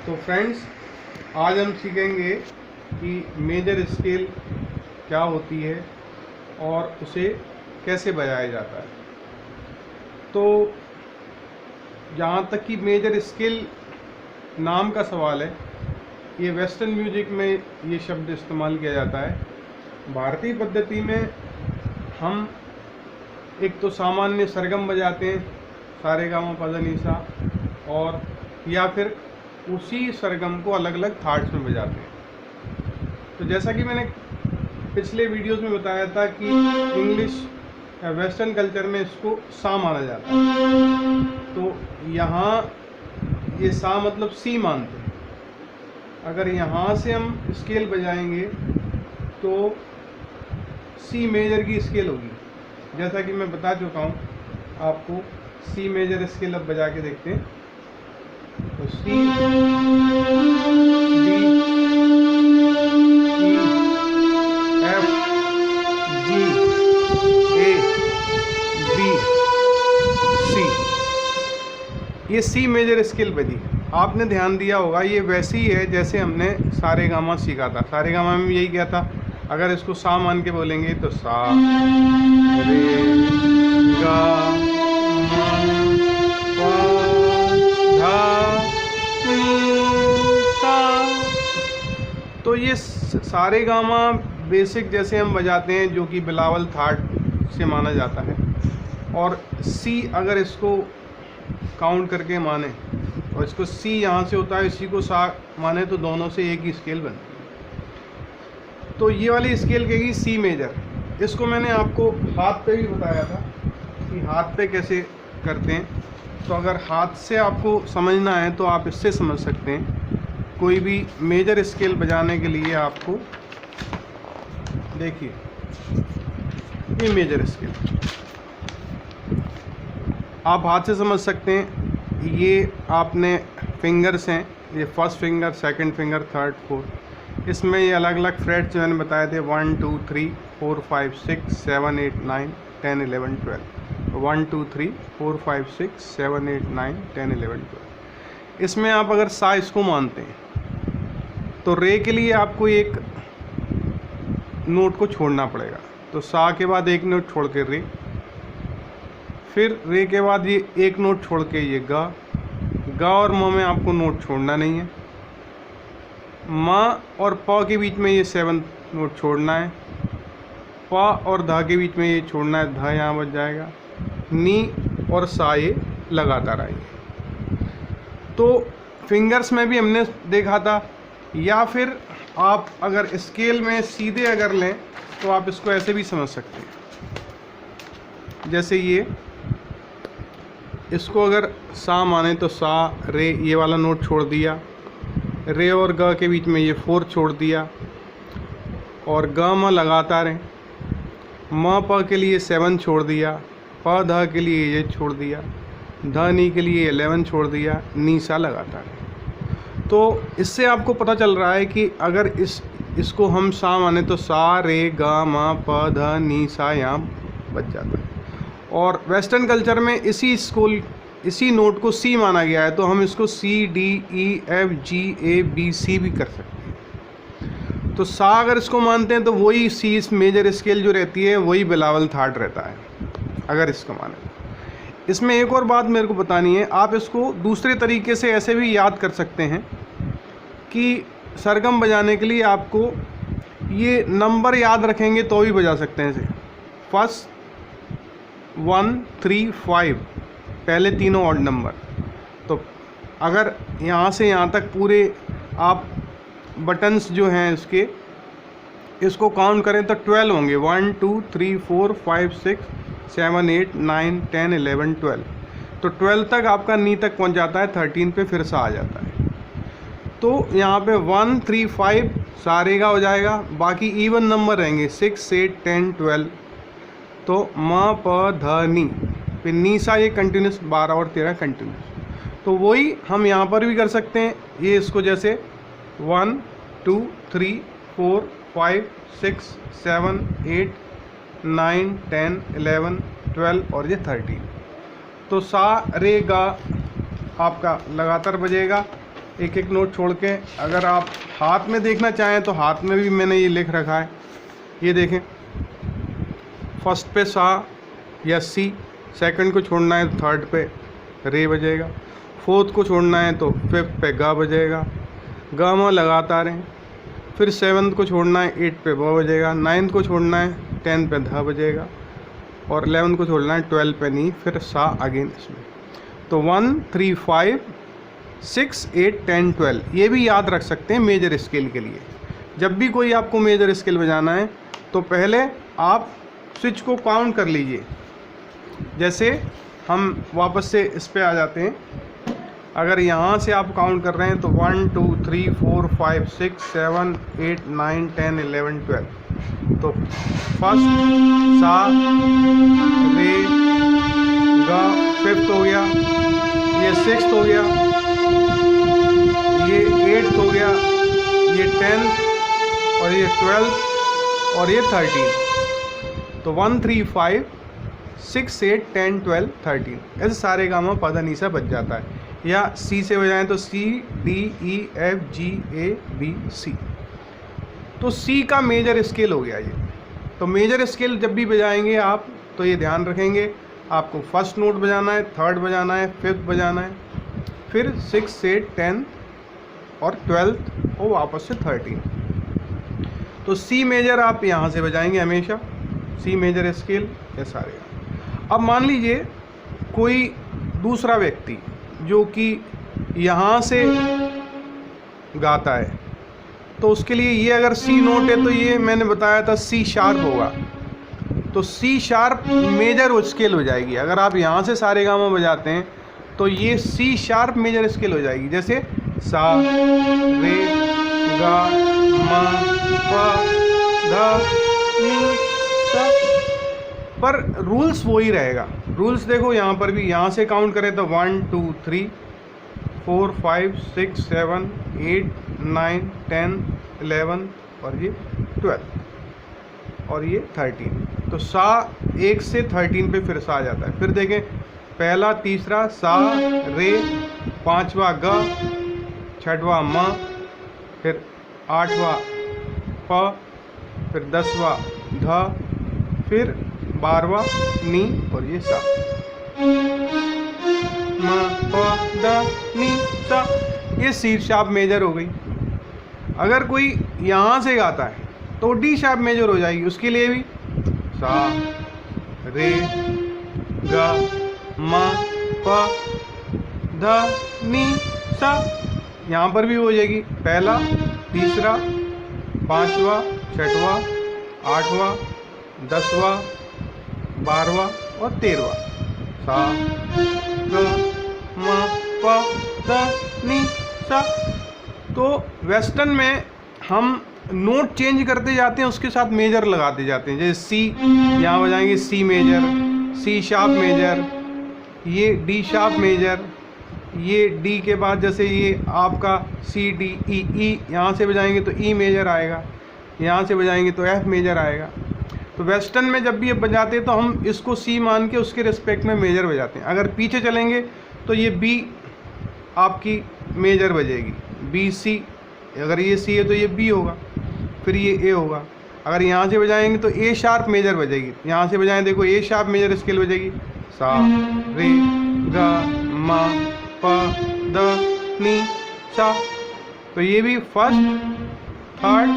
तो फ्रेंड्स, आज हम सीखेंगे कि मेजर स्केल क्या होती है और उसे कैसे बजाया जाता है। तो जहाँ तक कि मेजर स्केल नाम का सवाल है, ये वेस्टर्न म्यूजिक में ये शब्द इस्तेमाल किया जाता है। भारतीय पद्धति में हम एक तो सामान्य सरगम बजाते हैं, सारे गा मा पा धा नी सा, और या फिर उसी सरगम को अलग अलग थाट्स में बजाते हैं। तो जैसा कि मैंने पिछले वीडियोस में बताया था कि इंग्लिश या वेस्टर्न कल्चर में इसको सा माना जाता है। तो यहाँ ये सा मतलब सी मानते हैं। अगर यहाँ से हम स्केल बजाएंगे तो सी मेजर की स्केल होगी। जैसा कि मैं बता चुका हूँ आपको, सी मेजर स्केल अब बजा के देखते हैं। तो C, D, E, F, G, A, B, सी। ये सी मेजर स्केल बजी। आपने ध्यान दिया होगा, ये वैसी ही है जैसे हमने सारे गामा सीखा था। सारे गामा में यही क्या था, अगर इसको सा मान के बोलेंगे तो सा, रे, गा, मा, पा, धा, नी, सा। तो ये सारे गामा बेसिक जैसे हम बजाते हैं, जो कि बिलावल थाट से माना जाता है। और सी अगर इसको काउंट करके माने और इसको सी यहाँ से होता है, इसी को सा माने, तो दोनों से एक ही स्केल बनती है। तो ये वाली स्केल कहेगी सी मेजर। इसको मैंने आपको हाथ पे भी बताया था कि हाथ पे कैसे करते हैं। तो अगर हाथ से आपको समझना है तो आप इससे समझ सकते हैं। कोई भी मेजर स्केल बजाने के लिए आपको देखिए, ये मेजर स्केल आप हाथ से समझ सकते हैं। ये आपने फिंगर्स हैं, ये first finger, second finger, third, fourth. इसमें ये अलग अलग फ्रेट्स मैंने बताए थे, 1 2 3 4 5 6 7 8 9 10 11 12। 1 2 3 4 5 6 7 8 9 10 11 12। इसमें आप अगर सा इसको मानते हैं तो रे के लिए आपको एक नोट को छोड़ना पड़ेगा। तो सा के बाद एक नोट छोड़ के रे, फिर रे के बाद ये एक नोट छोड़ के ये गा। गा और म में आपको नोट छोड़ना नहीं है। म और प के बीच में ये 7 नोट छोड़ना है। प और धा के बीच में ये छोड़ना है, धा यहाँ बच जाएगा। नी और सा ये लगातार आएंगे। तो फिंगर्स में भी हमने देखा था। या फिर आप अगर स्केल में सीधे अगर लें तो आप इसको ऐसे भी समझ सकते हैं। जैसे ये, इसको अगर सा माने तो सा, रे, ये वाला नोट छोड़ दिया। रे और ग के बीच में ये 4 छोड़ दिया। और ग म लगातार है। म प के लिए 7 छोड़ दिया। प ध के लिए ये छोड़ दिया। ध नी के लिए 11 छोड़ दिया। नी सा लगातार है। तो इससे आपको पता चल रहा है कि अगर इसको हम सा माने तो सा, रे, गा, मा, प, ध, नी, सा यहाँ बच जाता है। और वेस्टर्न कल्चर में इसी नोट को सी माना गया है, तो हम इसको सी, D, E, F, G, A, B, सी भी कर सकते हैं। तो सा अगर इसको मानते हैं तो वही सी मेजर स्केल जो रहती है वही बिलावल थाट रहता है, अगर इसको माने। इसमें एक और बात मेरे को बतानी है, आप इसको दूसरे तरीके से ऐसे भी याद कर सकते हैं कि सरगम बजाने के लिए आपको ये नंबर याद रखेंगे तो भी बजा सकते हैं। इसे फर्स्ट 1 3 5, पहले तीनों ऑड नंबर। तो अगर यहाँ से यहाँ तक पूरे आप बटन्स जो हैं इसको काउंट करें तो 12 होंगे। 1 2 3 4 5 6 7 8 9 10 11 12। तो 12 तक आपका नी तक पहुँच जाता है, 13 पे फिर सा आ जाता है। तो यहाँ पे 1 3 5 सारे का हो जाएगा। बाकी इवन नंबर रहेंगे 6 8 10 12। तो म प ध नी, फिर नी सा ये कंटिन्यूस 12 और 13 कंटिन्यूस। तो वही हम यहाँ पर भी कर सकते हैं। ये इसको जैसे 1 2 3 4 5 6 7 8 9 10 11 12 और ये 13। तो सा, रे, गा आपका लगातार बजेगा। एक एक नोट छोड़ के। अगर आप हाथ में देखना चाहें तो हाथ में भी मैंने ये लिख रखा है, ये देखें। फर्स्ट पे सा या सी, सेकंड को छोड़ना है तो थर्ड पे रे बजेगा, फोर्थ को छोड़ना है तो फिफ्थ पे गा बजेगा, गा म लगातार हैं। फिर सेवन्थ को छोड़ना है 8 पे ब बजेगा, 9th को छोड़ना है 10 पे ध बजेगा, और 11th को छोड़ना है 12 पे नी, फिर सा अगेन इसमें। तो 1 3 5 6 8 10 12 ये भी याद रख सकते हैं मेजर स्केल के लिए। जब भी कोई आपको मेजर स्केल बजाना है तो पहले आप स्विच को काउंट कर लीजिए। जैसे हम वापस से इस पे आ जाते हैं। अगर यहाँ से आप काउंट कर रहे हैं तो 1 2 3 4 5 6 7 8 9 10 11 12। तो फर्स्ट सा रे गा, फिफ्थ हो गया, ये सिक्स्थ हो गया, ये 8th हो गया, ये 10th, और ये 12th, और ये 13। तो 1 3 5 6 8 10 12 13 ऐसे सारे गामा पा धा नी सा बच जाता है। या सी से बजाएं तो C D E F G A B C. तो सी का मेजर स्केल हो गया ये। तो मेजर स्केल जब भी बजाएंगे आप तो ये ध्यान रखेंगे, आपको फर्स्ट नोट बजाना है, थर्ड बजाना है, फिफ्थ बजाना है, फिर 6 8 10 और 12th और वापस से 13। तो सी मेजर आप यहाँ से बजाएंगे हमेशा, सी मेजर स्केल ये सारे। अब मान लीजिए कोई दूसरा व्यक्ति जो कि यहाँ से गाता है, तो उसके लिए ये अगर सी नोट है तो ये मैंने बताया था सी शार्प होगा। तो सी शार्प मेजर स्केल हो जाएगी। अगर आप यहाँ से सारे गामा बजाते हैं तो ये सी शार्प मेजर स्केल हो जाएगी। जैसे सा रे गा मा पा धा नी सा। पर रूल्स वही रहेगा। रूल्स देखो यहाँ पर भी, यहाँ से काउंट करें तो 1 2 3 4 5 6 7 8 9 10 11 और ये 12 और ये 13। तो सा 1 से 13 पे फिर सा आ जाता है। फिर देखें पहला तीसरा सा रे, पांचवा ग, छठवा म, फिर आठवां प, फिर 10वां ध, फिर 12वां नी और ये सा। म प द नी सा, ये सी शार्प मेजर हो गई। अगर कोई यहाँ से गाता है तो डी शार्प मेजर हो जाएगी। उसके लिए भी सा रे गा मा प ध नी सा, यहाँ पर भी हो जाएगी। पहला तीसरा पांचवा छठवा आठवां 10वां 12वां और 13वां। सा ग म प ध नी सा। तो वेस्टर्न में हम नोट चेंज करते जाते हैं, उसके साथ मेजर लगाते जाते हैं। जैसे सी यहाँ बजाएंगे C major, C sharp major, ये डी शार्प मेजर, ये डी के बाद जैसे ये आपका सी डी ई, ई यहाँ से बजाएंगे तो ई मेजर आएगा, यहाँ से बजाएंगे तो एफ मेजर आएगा। तो वेस्टर्न में जब भी ये बजाते हैं तो हम इसको सी मान के उसके रिस्पेक्ट में मेजर बजाते हैं। अगर पीछे चलेंगे तो ये बी आपकी मेजर बजेगी, बी सी। अगर ये सी है तो ये बी होगा, फिर ये ए होगा। अगर यहाँ से बजाएंगे तो ए शार्प मेजर बजेगी। यहाँ से बजाएं देखो ए शार्प मेजर स्केल बजेगी, सा रे गा मा प द नी सा। तो ये भी फर्स्ट थर्ड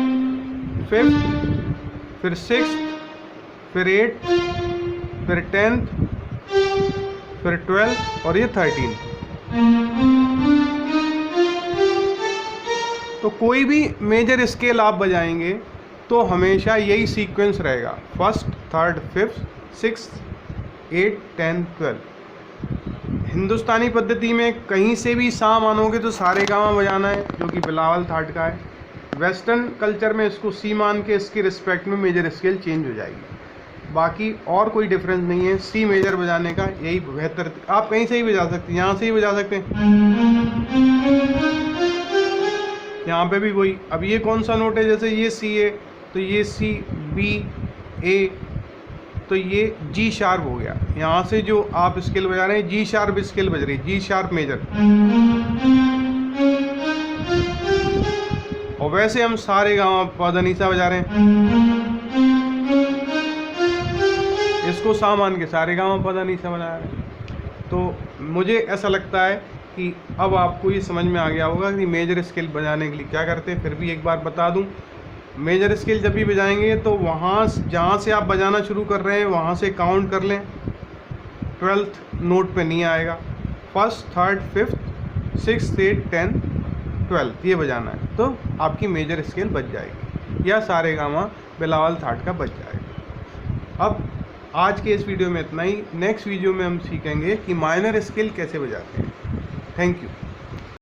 फिफ्थ फिर सिक्स्थ फिर 8 फिर 10th फिर 12 और ये 13। तो कोई भी मेजर स्केल आप बजाएंगे तो हमेशा यही सीक्वेंस रहेगा, फर्स्ट थर्ड फिफ्थ सिक्स्थ 8 10 12। हिंदुस्तानी पद्धति में कहीं से भी सा मानोगे तो सारे गामा बजाना है, जो कि बिलावल थाट का है। वेस्टर्न कल्चर में इसको सी मान के इसके रिस्पेक्ट में मेजर स्केल चेंज हो जाएगी। बाकी और कोई डिफरेंस नहीं है। सी मेजर बजाने का यही बेहतर, आप कहीं से ही बजा सकते हैं, यहाँ से ही बजा सकते हैं, यहाँ पे भी वही। अब ये कौन सा नोट है, जैसे ये सी है तो ये सी बी ए, तो ये जी शार्प हो गया। यहाँ से जो आप स्केल बजा रहे हैं जी शार्प स्केल बज रही है, जी शार्प मेजर। और वैसे हम सारे गामा पा धा नी सा बजा रहे हैं, इसको सा मान के सारे गामा पा धा नी सा बजा रहे हैं। तो मुझे ऐसा लगता है कि अब आपको ये समझ में आ गया होगा कि मेजर स्केल बजाने के लिए क्या करते हैं। फिर भी एक बार बता दूं, मेजर स्केल जब भी बजाएंगे तो वहाँ जहाँ से आप बजाना शुरू कर रहे हैं वहाँ से काउंट कर लें, 12th नोट पे नहीं आएगा, फर्स्ट, थर्ड, फिफ्थ, सिक्स्थ, 8, 10, 12 ये बजाना है, तो आपकी मेजर स्केल बज जाएगी या सारे गामा बिलावल थाट का बज जाएगा। अब आज के इस वीडियो में इतना ही। नेक्स्ट वीडियो में हम सीखेंगे कि माइनर स्केल कैसे बजाते हैं। Thank you.